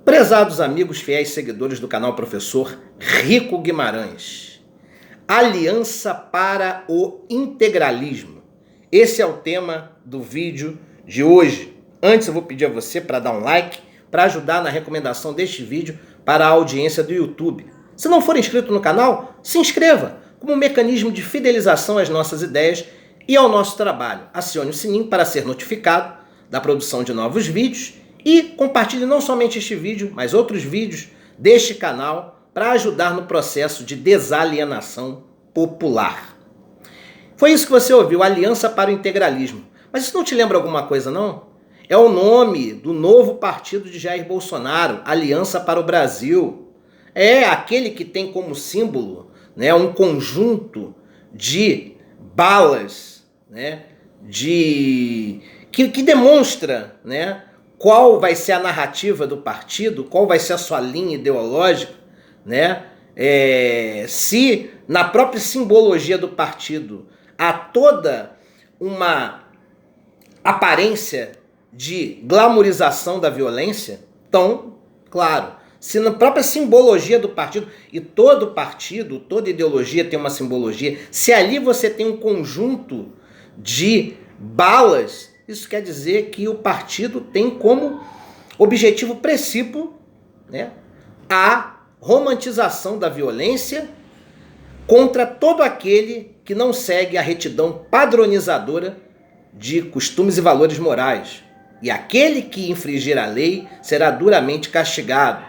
Prezados amigos fiéis seguidores do canal Professor Rico Guimarães, Aliança para o Integralismo. Esse é o tema do vídeo de hoje. Antes eu vou pedir a você para dar um like, para ajudar na recomendação deste vídeo para a audiência do YouTube. Se não for inscrito no canal, se inscreva como um mecanismo de fidelização às nossas ideias e ao nosso trabalho. Acione o sininho para ser notificado da produção de novos vídeos e compartilhe não somente este vídeo, mas outros vídeos deste canal para ajudar no processo de desalienação popular. Foi isso que você ouviu, Aliança para o Integralismo. Mas isso não te lembra alguma coisa, não? É o nome do novo partido de Jair Bolsonaro, Aliança para o Brasil. É aquele que tem como símbolo, né, um conjunto de balas, né, que demonstra, né, qual vai ser a narrativa do partido, qual vai ser a sua linha ideológica, né? Se na própria simbologia do partido há toda uma aparência de glamorização da violência, então, claro, se na própria simbologia do partido, e todo partido, toda ideologia tem uma simbologia, se ali você tem um conjunto de balas, isso quer dizer que o partido tem como objetivo principal, né, a romantização da violência contra todo aquele que não segue a retidão padronizadora de costumes e valores morais. E aquele que infringir a lei será duramente castigado,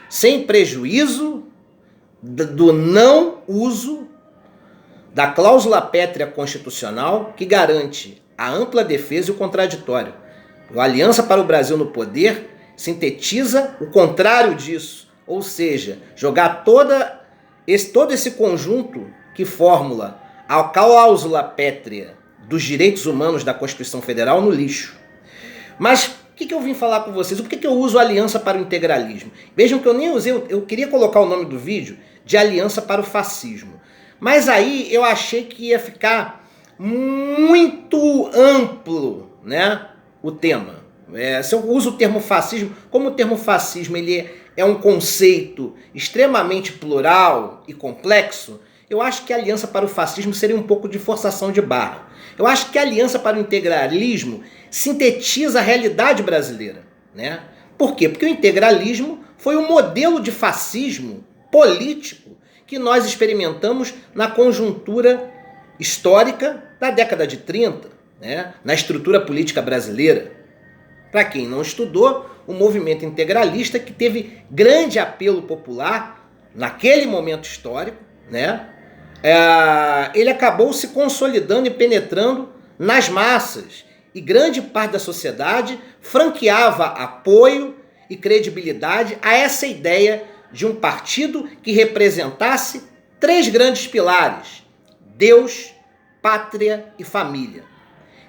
sem prejuízo do não uso da cláusula pétrea constitucional que garante a ampla defesa e o contraditório. A Aliança para o Brasil no poder sintetiza o contrário disso, ou seja, jogar todo esse conjunto que formula a cláusula pétrea dos direitos humanos da Constituição Federal no lixo. Mas o que eu vim falar com vocês? Por que eu uso Aliança para o Integralismo? Vejam que eu nem usei, eu queria colocar o nome do vídeo de Aliança para o Fascismo. Mas aí eu achei que ia ficar muito amplo, né, o tema. Se eu uso o termo fascismo, como o termo fascismo ele é um conceito extremamente plural e complexo, eu acho que a Aliança para o Fascismo seria um pouco de forçação de barra. Eu acho que a Aliança para o Integralismo sintetiza a realidade brasileira, né? Por quê? Porque o integralismo foi um modelo de fascismo político que nós experimentamos na conjuntura histórica da década de 30, né, na estrutura política brasileira. Para quem não estudou, o movimento integralista que teve grande apelo popular naquele momento histórico, né, ele acabou se consolidando e penetrando nas massas e grande parte da sociedade franqueava apoio e credibilidade a essa ideia de um partido que representasse três grandes pilares: Deus, pátria e família.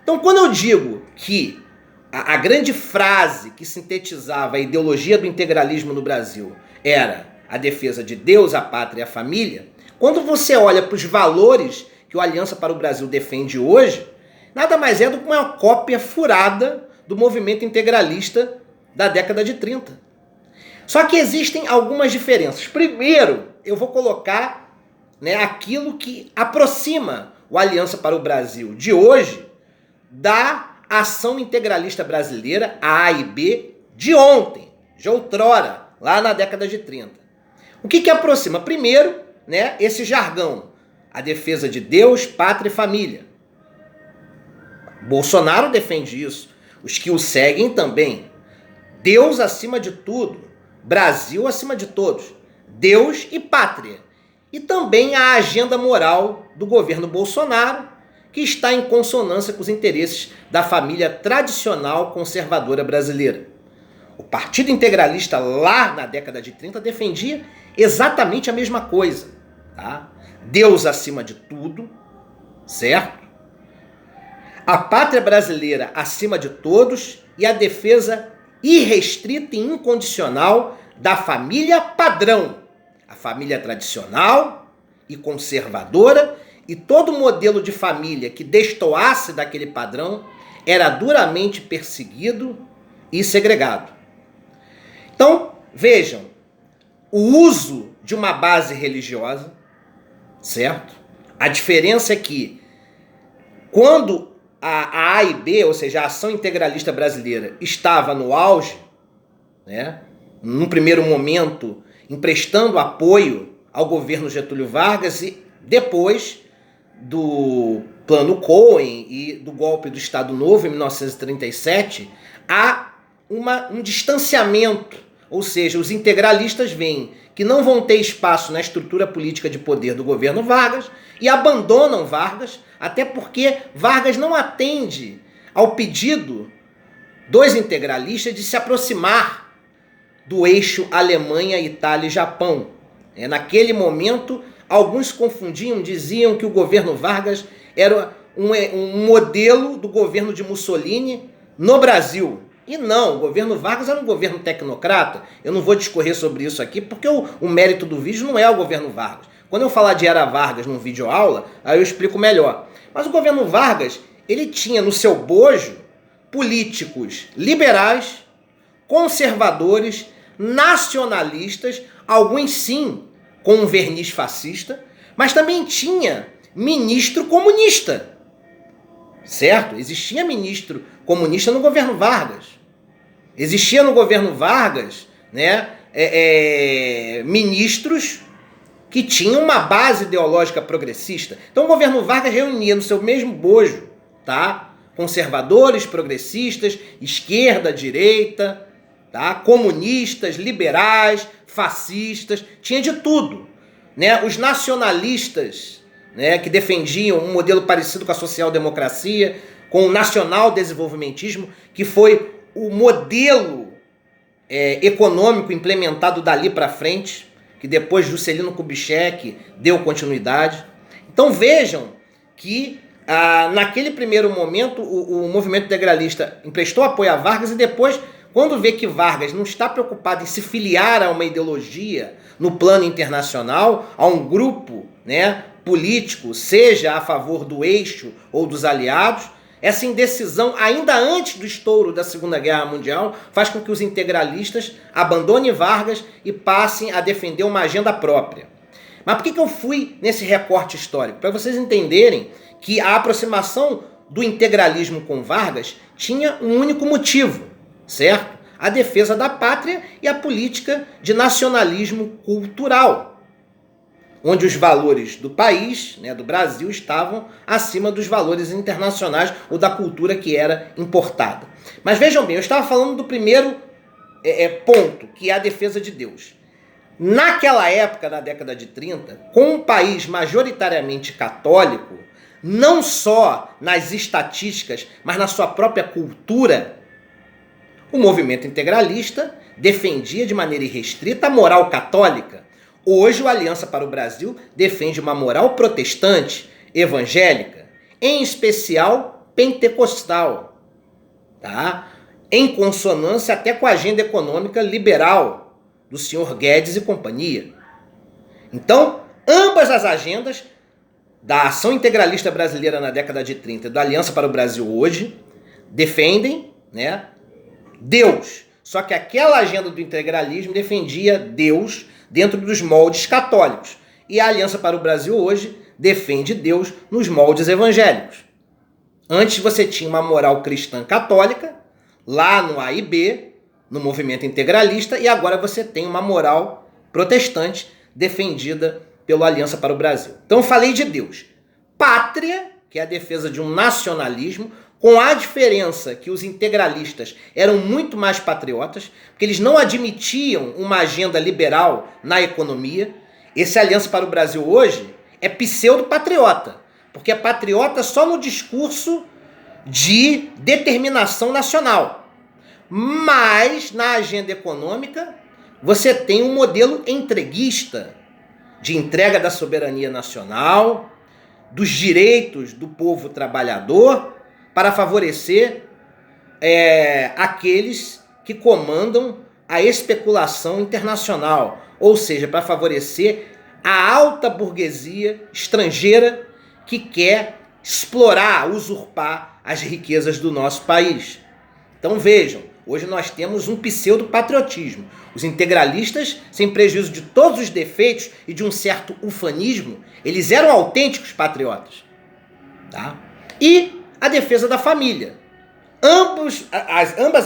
Então, quando eu digo que a grande frase que sintetizava a ideologia do integralismo no Brasil era a defesa de Deus, a pátria e a família, quando você olha para os valores que o Aliança para o Brasil defende hoje, nada mais é do que uma cópia furada do movimento integralista da década de 30. Só que existem algumas diferenças. Primeiro, eu vou colocar, né, aquilo que aproxima o Aliança para o Brasil de hoje da ação integralista brasileira, a A e B, de ontem, de outrora, lá na década de 30. O que aproxima? Primeiro, né, esse jargão, a defesa de Deus, pátria e família. Bolsonaro defende isso, os que o seguem também. Deus acima de tudo, Brasil acima de todos, Deus e pátria. E também a agenda moral do governo Bolsonaro, que está em consonância com os interesses da família tradicional conservadora brasileira. O Partido Integralista lá na década de 30 defendia exatamente a mesma coisa. Tá? Deus acima de tudo, certo? A pátria brasileira acima de todos e a defesa irrestrita e incondicional da família padrão, a família tradicional e conservadora, e todo modelo de família que destoasse daquele padrão era duramente perseguido e segregado. Então, vejam, o uso de uma base religiosa, certo? A diferença é que quando a A e B, ou seja, a Ação Integralista Brasileira, estava no auge, né, num primeiro momento emprestando apoio ao governo Getúlio Vargas e depois do Plano Cohen e do golpe do Estado Novo em 1937, há um distanciamento, ou seja, os integralistas veem que não vão ter espaço na estrutura política de poder do governo Vargas e abandonam Vargas, até porque Vargas não atende ao pedido dos integralistas de se aproximar do eixo Alemanha, Itália e Japão. Naquele momento, alguns confundiam, diziam que o governo Vargas era um modelo do governo de Mussolini no Brasil. E não, o governo Vargas era um governo tecnocrata. Eu não vou discorrer sobre isso aqui, porque o mérito do vídeo não é o governo Vargas. Quando eu falar de Era Vargas num vídeo aula, aí eu explico melhor. Mas o governo Vargas, ele tinha no seu bojo políticos liberais, conservadores, nacionalistas, alguns sim com um verniz fascista, mas também tinha ministro comunista, certo? Existia ministro comunista no governo Vargas. Existia no governo Vargas, né, ministros que tinham uma base ideológica progressista. Então o governo Vargas reunia no seu mesmo bojo, tá? Conservadores, progressistas, esquerda, direita, tá? Comunistas, liberais, fascistas, tinha de tudo, né? Os nacionalistas, né, que defendiam um modelo parecido com a social-democracia, com o nacional-desenvolvimentismo, que foi o modelo econômico implementado dali para frente, que depois Juscelino Kubitschek deu continuidade. Então vejam que naquele primeiro momento o movimento integralista emprestou apoio a Vargas e depois, quando vê que Vargas não está preocupado em se filiar a uma ideologia no plano internacional, a um grupo, né, político, seja a favor do eixo ou dos aliados, essa indecisão, ainda antes do estouro da Segunda Guerra Mundial, faz com que os integralistas abandonem Vargas e passem a defender uma agenda própria. Mas por que eu fui nesse recorte histórico? Para vocês entenderem que a aproximação do integralismo com Vargas tinha um único motivo, certo? A defesa da pátria e a política de nacionalismo cultural, onde os valores do país, né, do Brasil, estavam acima dos valores internacionais ou da cultura que era importada. Mas vejam bem, eu estava falando do primeiro ponto, que é a defesa de Deus. Naquela época, na década de 30, com um país majoritariamente católico, não só nas estatísticas, mas na sua própria cultura, o movimento integralista defendia de maneira irrestrita a moral católica. Hoje, o Aliança para o Brasil defende uma moral protestante, evangélica, em especial pentecostal, tá? Em consonância até com a agenda econômica liberal do senhor Guedes e companhia. Então, ambas as agendas da Ação Integralista Brasileira na década de 30 e da Aliança para o Brasil hoje defendem, né, Deus. Só que aquela agenda do integralismo defendia Deus dentro dos moldes católicos. E a Aliança para o Brasil hoje defende Deus nos moldes evangélicos. Antes você tinha uma moral cristã católica, lá no A e B, no movimento integralista, e agora você tem uma moral protestante defendida pela Aliança para o Brasil. Então eu falei de Deus. Pátria, que é a defesa de um nacionalismo, com a diferença que os integralistas eram muito mais patriotas, porque eles não admitiam uma agenda liberal na economia. Esse Aliança para o Brasil hoje é pseudo-patriota, porque é patriota só no discurso de determinação nacional. Mas na agenda econômica você tem um modelo entreguista, de entrega da soberania nacional, dos direitos do povo trabalhador, para favorecer aqueles que comandam a especulação internacional, ou seja, para favorecer a alta burguesia estrangeira que quer explorar, usurpar as riquezas do nosso país. Então vejam, Hoje nós temos um pseudo-patriotismo. Os integralistas, sem prejuízo de todos os defeitos e de um certo ufanismo, eles eram autênticos patriotas. Tá? E a defesa da família. Ambas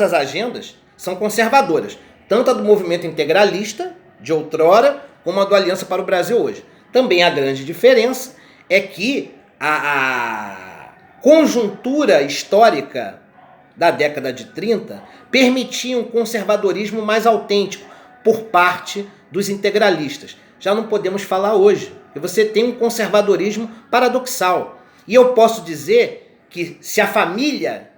as agendas são conservadoras, tanto a do movimento integralista, de outrora, como a do Aliança para o Brasil hoje. Também a grande diferença é que a conjuntura histórica da década de 30 permitia um conservadorismo mais autêntico por parte dos integralistas. Já não podemos falar hoje, que você tem um conservadorismo paradoxal. E eu posso dizer que se a família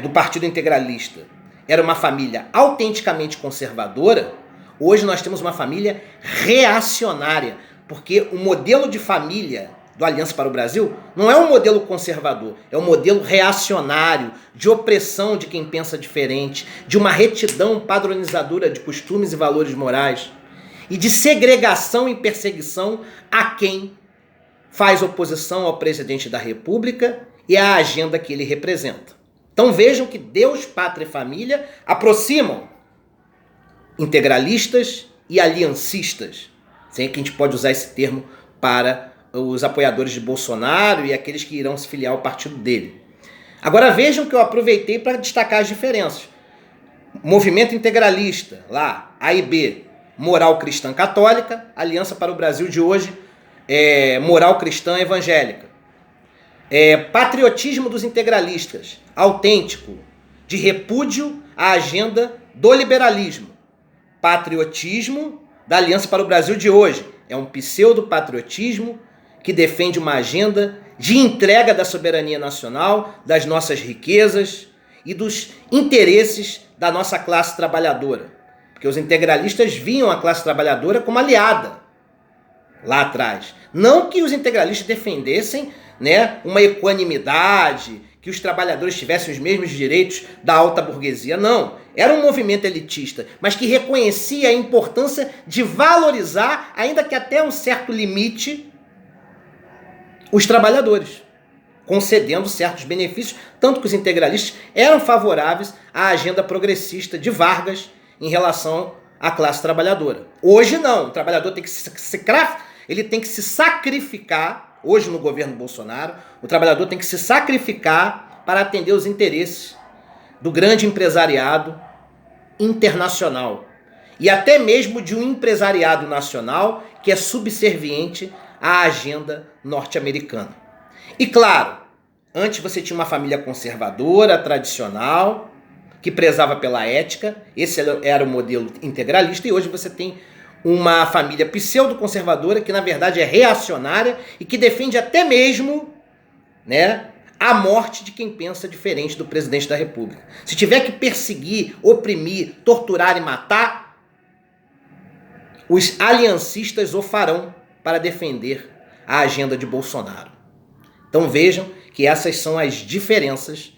do Partido Integralista era uma família autenticamente conservadora, hoje nós temos uma família reacionária, porque o modelo de família do Aliança para o Brasil não é um modelo conservador, é um modelo reacionário, de opressão de quem pensa diferente, de uma retidão padronizadora de costumes e valores morais, e de segregação e perseguição a quem faz oposição ao presidente da República e à agenda que ele representa. Então vejam que Deus, Pátria e Família aproximam integralistas e aliancistas. Sei que a gente pode usar esse termo para os apoiadores de Bolsonaro e aqueles que irão se filiar ao partido dele. Agora vejam que eu aproveitei para destacar as diferenças. Movimento integralista, lá, A e B, moral cristã católica, Aliança para o Brasil de hoje, moral cristã evangélica. Patriotismo dos integralistas, autêntico, de repúdio à agenda do liberalismo. Patriotismo da Aliança para o Brasil de hoje é um pseudo-patriotismo que defende uma agenda de entrega da soberania nacional, das nossas riquezas e dos interesses da nossa classe trabalhadora. Porque os integralistas viam a classe trabalhadora como aliada lá atrás. Não que os integralistas defendessem, uma equanimidade, que os trabalhadores tivessem os mesmos direitos da alta burguesia. Não. Era um movimento elitista, mas que reconhecia a importância de valorizar, ainda que até um certo limite, os trabalhadores, concedendo certos benefícios, tanto que os integralistas eram favoráveis à agenda progressista de Vargas em relação à classe trabalhadora. Hoje não. O trabalhador tem que se sacrificar. Hoje, no governo Bolsonaro, o trabalhador tem que se sacrificar para atender os interesses do grande empresariado internacional e até mesmo de um empresariado nacional que é subserviente à agenda norte-americana. E claro, antes você tinha uma família conservadora, tradicional, que prezava pela ética, esse era o modelo integralista, e hoje você tem uma família pseudo-conservadora que na verdade é reacionária e que defende até mesmo a morte de quem pensa diferente do presidente da República. Se tiver que perseguir, oprimir, torturar e matar, os aliancistas o farão para defender a agenda de Bolsonaro. Então vejam que essas são as diferenças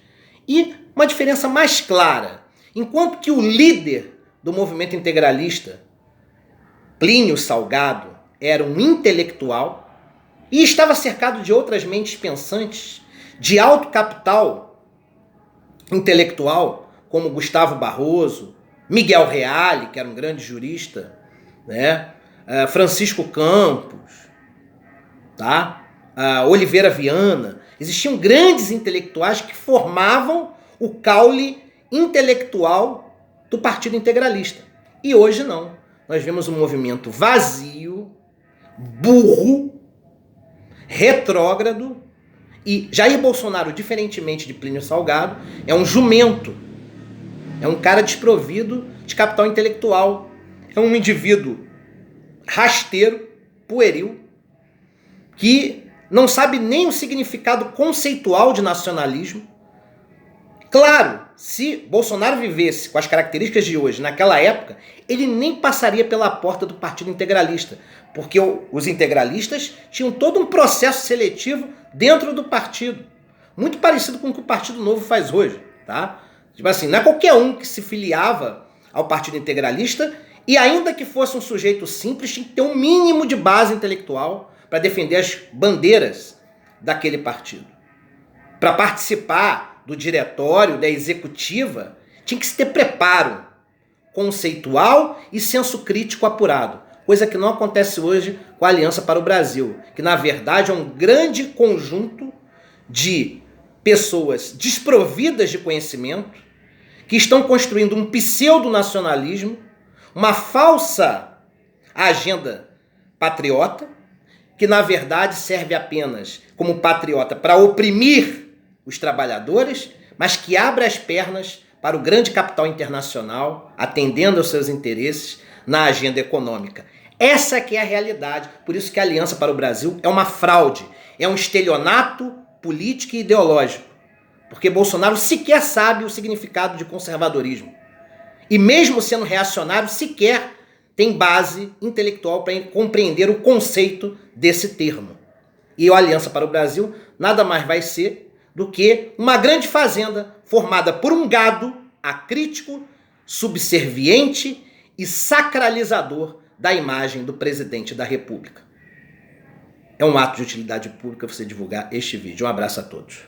e uma diferença mais clara. Enquanto que o líder do movimento integralista, Plínio Salgado, era um intelectual e estava cercado de outras mentes pensantes de alto capital intelectual, como Gustavo Barroso, Miguel Reale, que era um grande jurista, Francisco Campos, Oliveira Viana. Existiam grandes intelectuais que formavam o caule intelectual do Partido Integralista. E hoje não. Nós vemos um movimento vazio, burro, retrógrado, e Jair Bolsonaro, diferentemente de Plínio Salgado, é um jumento, é um cara desprovido de capital intelectual, é um indivíduo rasteiro, pueril, que não sabe nem o significado conceitual de nacionalismo. Claro, se Bolsonaro vivesse com as características de hoje, naquela época, ele nem passaria pela porta do Partido Integralista, porque os integralistas tinham todo um processo seletivo dentro do partido, muito parecido com o que o Partido Novo faz hoje, Tipo assim, não é qualquer um que se filiava ao Partido Integralista, e ainda que fosse um sujeito simples, tinha que ter um mínimo de base intelectual para defender as bandeiras daquele partido. Para participar do diretório, da executiva, Tinha que se ter preparo conceitual e senso crítico apurado, coisa que não acontece hoje com a Aliança para o Brasil, que na verdade é um grande conjunto de pessoas desprovidas de conhecimento, que estão construindo um pseudo-nacionalismo, uma falsa agenda patriota, que na verdade serve apenas como patriota para oprimir os trabalhadores, mas que abre as pernas para o grande capital internacional, atendendo aos seus interesses na agenda econômica. Essa que é a realidade, por isso que a Aliança para o Brasil é uma fraude, é um estelionato político e ideológico, porque Bolsonaro sequer sabe o significado de conservadorismo. E mesmo sendo reacionário, sequer tem base intelectual para compreender o conceito desse termo. E a Aliança para o Brasil nada mais vai ser do que uma grande fazenda formada por um gado acrítico, subserviente e sacralizador da imagem do presidente da República. É um ato de utilidade pública você divulgar este vídeo. Um abraço a todos.